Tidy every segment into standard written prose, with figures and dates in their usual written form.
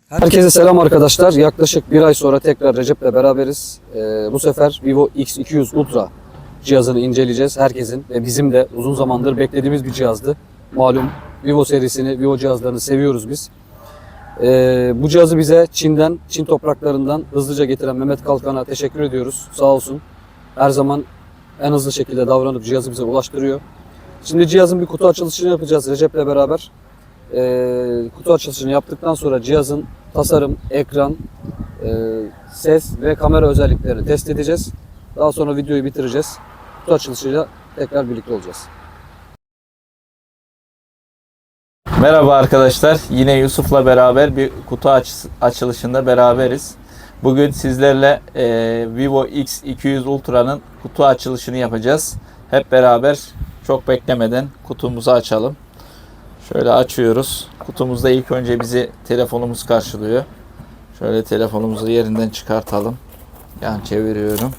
Herkese selam arkadaşlar. Yaklaşık bir ay sonra tekrar Recep'le beraberiz. Bu sefer Vivo X200 Ultra cihazını inceleyeceğiz. Herkesin ve bizim de uzun zamandır beklediğimiz bir cihazdı. Malum Vivo serisini, Vivo cihazlarını seviyoruz biz. Bu cihazı bize Çin topraklarından hızlıca getiren Mehmet Kalkan'a teşekkür ediyoruz. Sağ olsun. Her zaman en hızlı şekilde davranıp cihazı bize ulaştırıyor. Şimdi cihazın bir kutu açılışını yapacağız Recep'le beraber. Kutu açılışını yaptıktan sonra cihazın tasarım, ekran, ses ve kamera özelliklerini test edeceğiz. Daha sonra videoyu bitireceğiz. Kutu açılışıyla tekrar birlikte olacağız. Merhaba arkadaşlar. Yine Yusuf'la beraber bir kutu açılışında beraberiz. Bugün sizlerle Vivo X200 Ultra'nın kutu açılışını yapacağız. Hep beraber çok beklemeden kutumuzu açalım. Şöyle açıyoruz. Kutumuzda ilk önce bizi telefonumuz karşılıyor. Şöyle telefonumuzu yerinden çıkartalım. Yan çeviriyorum.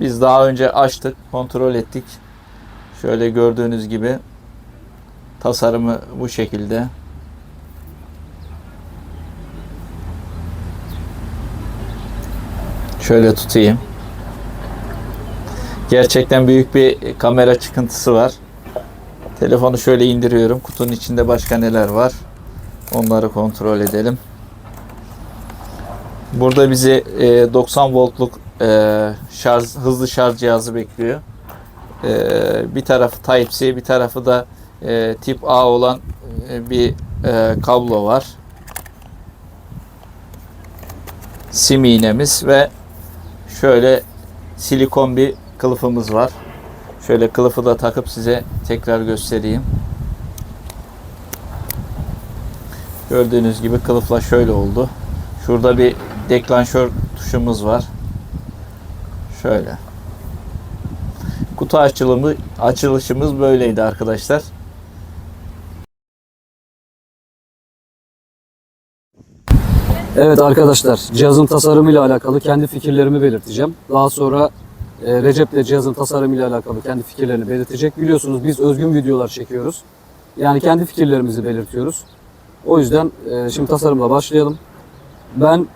Biz daha önce açtık, kontrol ettik. Şöyle gördüğünüz gibi tasarımı bu şekilde. Şöyle tutayım. Gerçekten büyük bir kamera çıkıntısı var. Telefonu şöyle indiriyorum. Kutunun içinde başka neler var? Onları kontrol edelim. Burada bizi 90 voltluk hızlı şarj cihazı bekliyor. Bir tarafı Type-C, bir tarafı da tip A olan bir kablo var. Sim iğnemiz ve şöyle silikon bir kılıfımız var. Şöyle kılıfı da takıp size tekrar göstereyim. Gördüğünüz gibi kılıfla şöyle oldu. Şurada bir deklanşör tuşumuz var. Şöyle. Kutu açılışımız böyleydi arkadaşlar. Evet arkadaşlar, cihazın tasarımıyla alakalı kendi fikirlerimi belirteceğim. Daha sonra Recep de cihazın tasarımıyla alakalı kendi fikirlerini belirtecek. Biliyorsunuz biz özgün videolar çekiyoruz. Yani kendi fikirlerimizi belirtiyoruz. O yüzden şimdi tasarımla başlayalım. Ben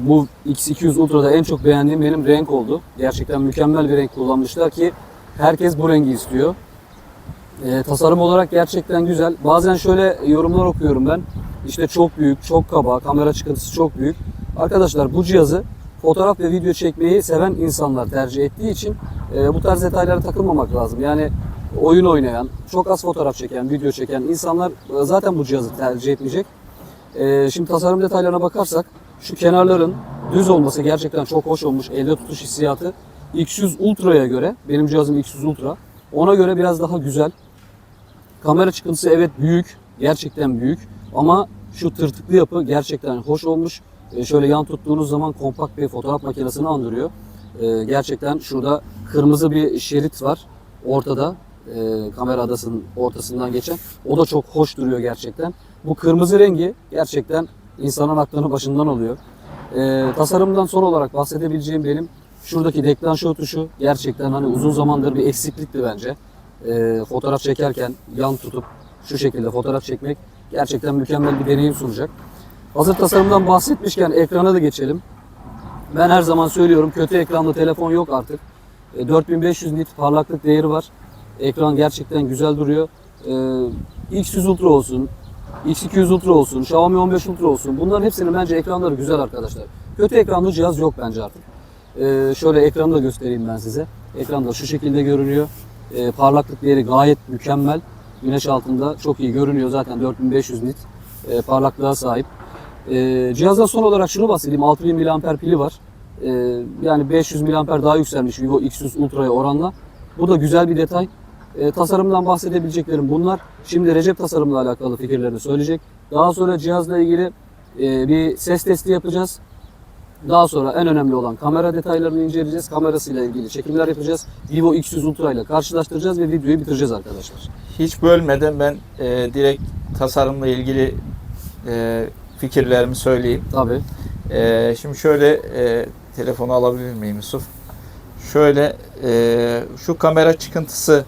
bu X200 Ultra'da en çok beğendiğim benim renk oldu. Gerçekten mükemmel bir renk kullanmışlar ki herkes bu rengi istiyor. Tasarım olarak gerçekten güzel. Bazen şöyle yorumlar okuyorum ben. İşte çok büyük, çok kaba, kamera çıkıntısı çok büyük. Arkadaşlar bu cihazı fotoğraf ve video çekmeyi seven insanlar tercih ettiği için bu tarz detaylara takılmamak lazım. Yani oyun oynayan, çok az fotoğraf çeken, video çeken insanlar zaten bu cihazı tercih etmeyecek. Şimdi tasarım detaylarına bakarsak şu kenarların düz olması gerçekten çok hoş olmuş. Elde tutuş hissiyatı X100 Ultra'ya göre, benim cihazım X100 Ultra, ona göre biraz daha güzel. Kamera çıkıntısı evet büyük, gerçekten büyük ama şu tırtıklı yapı gerçekten hoş olmuş. Şöyle yan tuttuğunuz zaman kompakt bir fotoğraf makinesini andırıyor. Gerçekten şurada kırmızı bir şerit var ortada. Kamera adasının ortasından geçen. O da çok hoş duruyor gerçekten. Bu kırmızı rengi gerçekten insanın aklını başından alıyor. Tasarımdan son olarak bahsedebileceğim benim şuradaki deklanşör tuşu gerçekten hani uzun zamandır bir eksiklikti bence. Fotoğraf çekerken yan tutup şu şekilde fotoğraf çekmek gerçekten mükemmel bir deneyim sunacak. Hazır tasarımdan bahsetmişken ekrana da geçelim. Ben her zaman söylüyorum kötü ekranlı telefon yok artık. 4500 nit parlaklık değeri var. Ekran gerçekten güzel duruyor. X100 Ultra olsun, X200 Ultra olsun, Xiaomi 15 Ultra olsun. Bunların hepsinin bence ekranları güzel arkadaşlar. Kötü ekranlı cihaz yok bence artık. Şöyle ekranı da göstereyim ben size. Ekran da şu şekilde görünüyor. Parlaklık değeri gayet mükemmel. Güneş altında çok iyi görünüyor zaten 4500 nit parlaklığa sahip. Cihazdan son olarak şunu bahsedeyim. 6000 mAh pili var. Yani 500 mAh daha yükselmiş Vivo X100 Ultra'ya oranla. Bu da güzel bir detay. Tasarımdan bahsedebileceklerim bunlar. Şimdi Recep tasarımla alakalı fikirlerini söyleyecek. Daha sonra cihazla ilgili bir ses testi yapacağız. Daha sonra en önemli olan kamera detaylarını inceleyeceğiz. Kamerasıyla ilgili çekimler yapacağız. Vivo X100 Ultra ile karşılaştıracağız ve videoyu bitireceğiz arkadaşlar. Hiç bölmeden ben direkt tasarımla ilgili fikirlerimi söyleyeyim. Tabii. Şimdi şöyle telefonu alabilir miyim Yusuf? Şöyle şu kamera çıkıntısı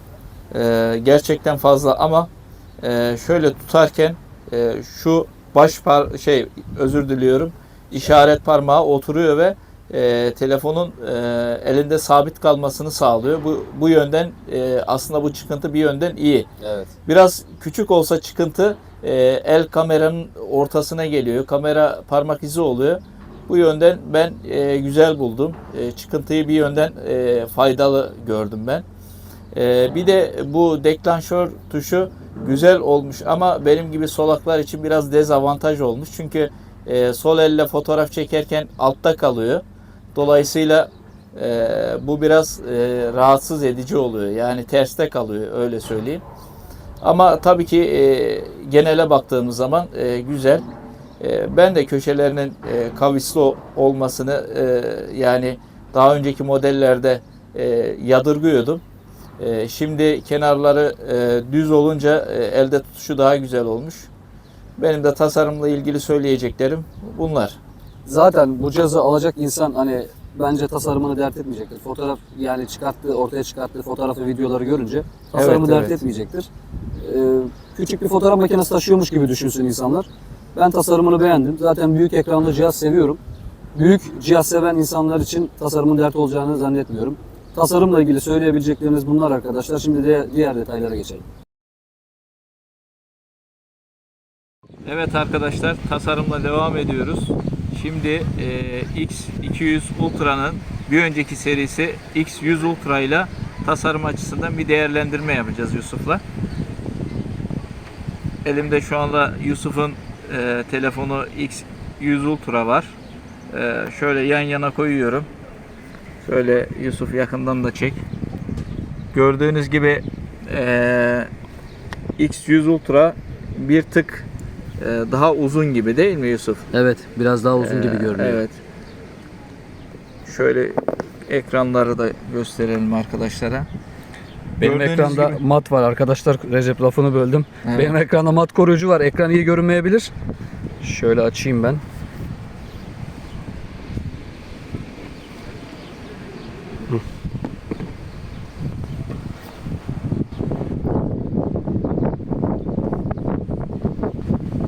gerçekten fazla ama şöyle tutarken şu özür diliyorum. İşaret parmağı oturuyor ve telefonun elinde sabit kalmasını sağlıyor. Bu yönden aslında bu çıkıntı bir yönden iyi. Evet. Biraz küçük olsa çıkıntı el kameranın ortasına geliyor. Kamera parmak izi oluyor. Bu yönden ben güzel buldum. Çıkıntıyı bir yönden faydalı gördüm ben. Bir de bu deklanşör tuşu güzel olmuş ama benim gibi solaklar için biraz dezavantaj olmuş. Çünkü sol elle fotoğraf çekerken altta kalıyor. Dolayısıyla bu biraz rahatsız edici oluyor. Yani terste kalıyor, öyle söyleyeyim. Ama tabii ki genele baktığımız zaman güzel. Ben de köşelerinin kavisli olmasını yani daha önceki modellerde yadırgıyordum. Şimdi kenarları düz olunca elde tutuşu daha güzel olmuş. Benim de tasarımla ilgili söyleyeceklerim bunlar. Zaten bu cihazı alacak insan hani bence tasarımını dert etmeyecektir. Fotoğraf yani ortaya çıkarttığı fotoğraf ve videoları görünce tasarımı dert etmeyecektir. Küçük bir fotoğraf makinesi taşıyormuş gibi düşünsün insanlar. Ben tasarımını beğendim. Zaten büyük ekranlı cihaz seviyorum. Büyük cihaz seven insanlar için tasarımın dert olacağını zannetmiyorum. Tasarımla ilgili söyleyebileceklerimiz bunlar arkadaşlar. Şimdi de diğer detaylara geçelim. Evet arkadaşlar, tasarımla devam ediyoruz. Şimdi X200 Ultra'nın bir önceki serisi X100 Ultra ile tasarım açısından bir değerlendirme yapacağız Yusuf'la. Elimde şu anda Yusuf'un telefonu X100 Ultra var. Şöyle yan yana koyuyorum. Şöyle Yusuf yakından da çek. Gördüğünüz gibi X100 Ultra bir tık daha uzun gibi değil mi Yusuf? Evet, biraz daha uzun gibi görünüyor. Evet. Şöyle ekranları da gösterelim arkadaşlara. Benim Gördüğünüz ekranda gibi. mat var arkadaşlar. Recep, lafını böldüm. Evet. Benim ekranda mat koruyucu var. Ekran iyi görünmeyebilir. Şöyle açayım ben.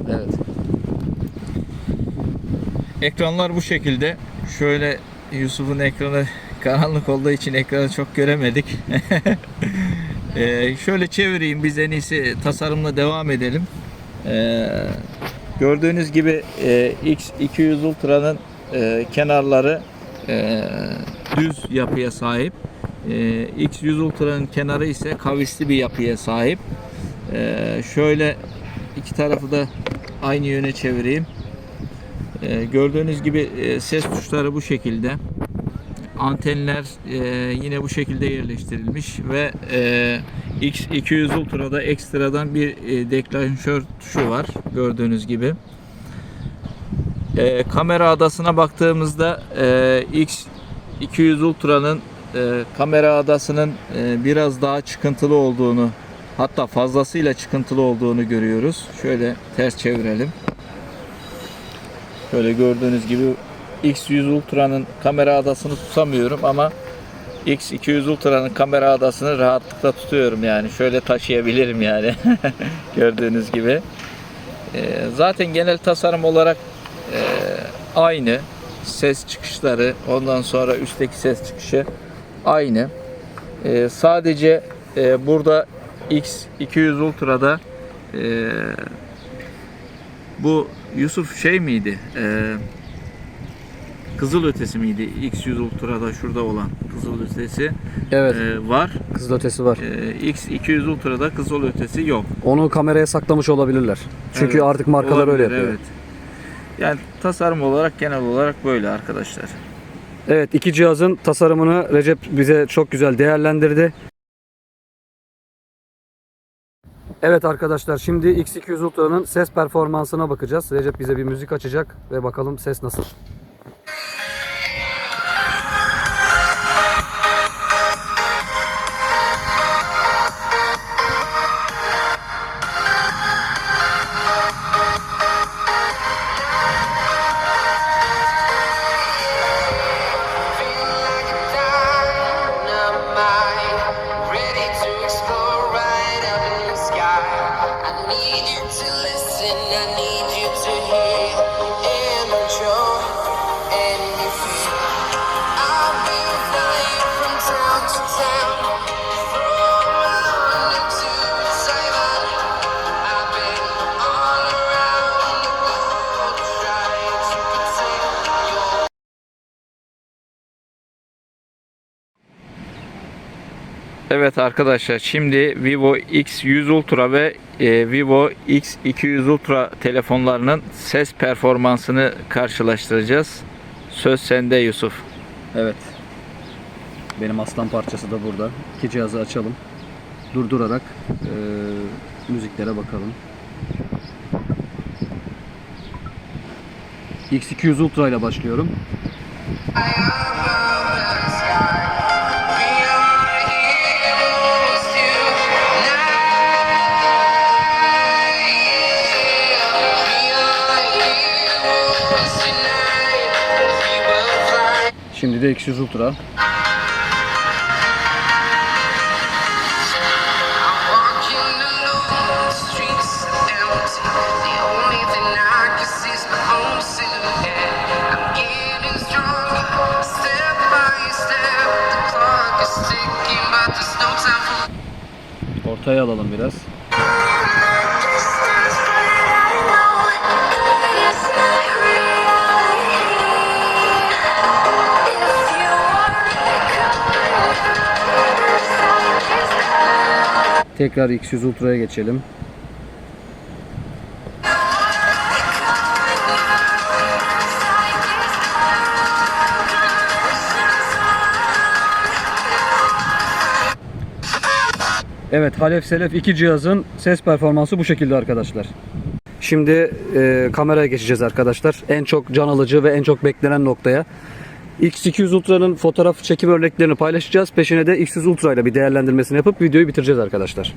Evet. Ekranlar bu şekilde. Şöyle Yusuf'un ekranı karanlık olduğu için ekranı çok göremedik. Şöyle çevireyim, biz en iyisi tasarımla devam edelim. Gördüğünüz gibi X200 Ultra'nın kenarları düz yapıya sahip. X100 Ultra'nın kenarı ise kavisli bir yapıya sahip. Şöyle iki tarafı da aynı yöne çevireyim. Gördüğünüz gibi ses tuşları bu şekilde. Antenler yine bu şekilde yerleştirilmiş ve X200 Ultra'da ekstradan bir deklanşör tuşu var gördüğünüz gibi. Kamera adasına baktığımızda X200 Ultra'nın kamera adasının biraz daha çıkıntılı olduğunu, hatta fazlasıyla çıkıntılı olduğunu görüyoruz. Şöyle ters çevirelim. Şöyle gördüğünüz gibi X100 Ultra'nın kamera adasını tutamıyorum ama X200 Ultra'nın kamera adasını rahatlıkla tutuyorum yani. Şöyle taşıyabilirim yani. Gördüğünüz gibi. Zaten genel tasarım olarak aynı. Ses çıkışları, ondan sonra üstteki ses çıkışı aynı. Sadece burada X200 Ultra'da bu Yusuf şey miydi? Kızılötesi miydi? X100 Ultra'da şurada olan kızılötesi Evet. var. Kızılötesi var. X200 Ultra'da kızılötesi yok. Onu kameraya saklamış olabilirler. Çünkü Evet, artık markalar olabilir, öyle yapıyor. Evet. Yani tasarım olarak genel olarak böyle arkadaşlar. Evet, iki cihazın tasarımını Recep bize çok güzel değerlendirdi. Evet arkadaşlar, şimdi X200 Ultra'nın ses performansına bakacağız. Recep bize bir müzik açacak ve bakalım ses nasıl. Ready to explore right up in the sky. I need you to listen, I need you to Evet arkadaşlar, şimdi Vivo X100 Ultra ve Vivo X200 Ultra telefonlarının ses performansını karşılaştıracağız. Söz sende Yusuf. Evet. Benim aslan parçası da burada. İki cihazı açalım. Durdurarak müziklere bakalım. X200 Ultra ile başlıyorum. Şimdi de X100 Ultra. Ortaya alalım biraz. Tekrar X100 Ultra'ya geçelim. Evet, Halef Selef iki cihazın ses performansı bu şekilde arkadaşlar. Şimdi kameraya geçeceğiz arkadaşlar. En çok can alıcı ve en çok beklenen noktaya. X200 Ultra'nın fotoğraf çekim örneklerini paylaşacağız. Peşine de X100 Ultra ile bir değerlendirmesini yapıp videoyu bitireceğiz arkadaşlar.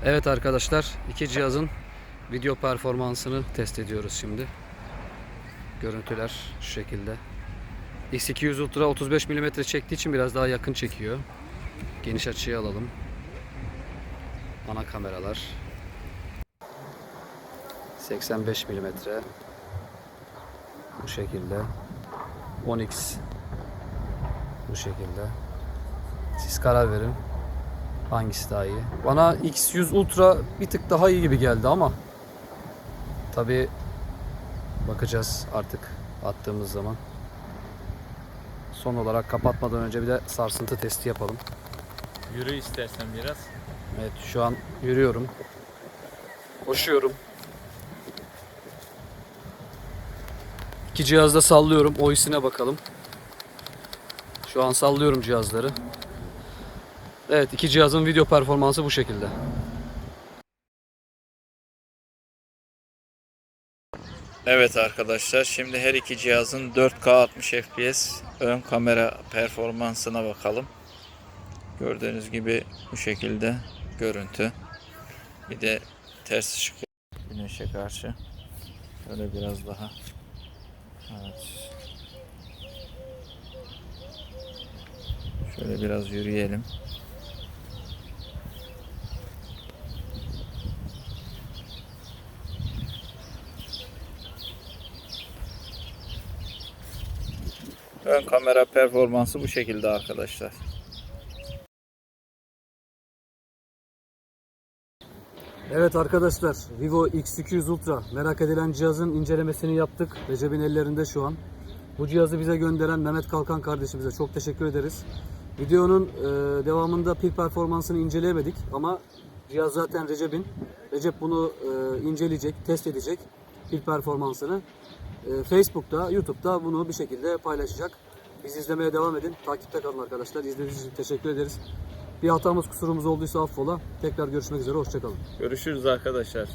Evet arkadaşlar, iki cihazın video performansını test ediyoruz şimdi. Görüntüler şu şekilde. X200 Ultra 35 mm çektiği için biraz daha yakın çekiyor. Geniş açıya alalım. Ana kameralar 85 mm bu şekilde. 10x bu şekilde. Siz karar verin. Hangisi daha iyi? Bana X100 Ultra bir tık daha iyi gibi geldi ama tabii bakacağız artık attığımız zaman. Son olarak kapatmadan önce bir de sarsıntı testi yapalım. Yürü istersen biraz. Evet, şu an yürüyorum. Koşuyorum. İki cihazda sallıyorum. O isine bakalım. Şu an sallıyorum cihazları. Evet, iki cihazın video performansı bu şekilde. Evet arkadaşlar, şimdi her iki cihazın 4K 60 FPS ön kamera performansına bakalım. Gördüğünüz gibi bu şekilde görüntü. Bir de ters ışık güneşe karşı. Şöyle biraz daha. Evet. Şöyle biraz yürüyelim. Ön kamera performansı bu şekilde arkadaşlar. Evet arkadaşlar, Vivo X200 Ultra merak edilen cihazın incelemesini yaptık. Recep'in ellerinde şu an. Bu cihazı bize gönderen Mehmet Kalkan kardeşimize çok teşekkür ederiz. Videonun devamında pil performansını inceleyemedik ama cihaz zaten Recep'in. Recep bunu inceleyecek, test edecek pil performansını. Facebook'ta, YouTube'da bunu bir şekilde paylaşacak. Bizi izlemeye devam edin. Takipte kalın arkadaşlar. İzlediğiniz için teşekkür ederiz. Bir hatamız, kusurumuz olduysa affola. Tekrar görüşmek üzere. Hoşça kalın. Görüşürüz arkadaşlar.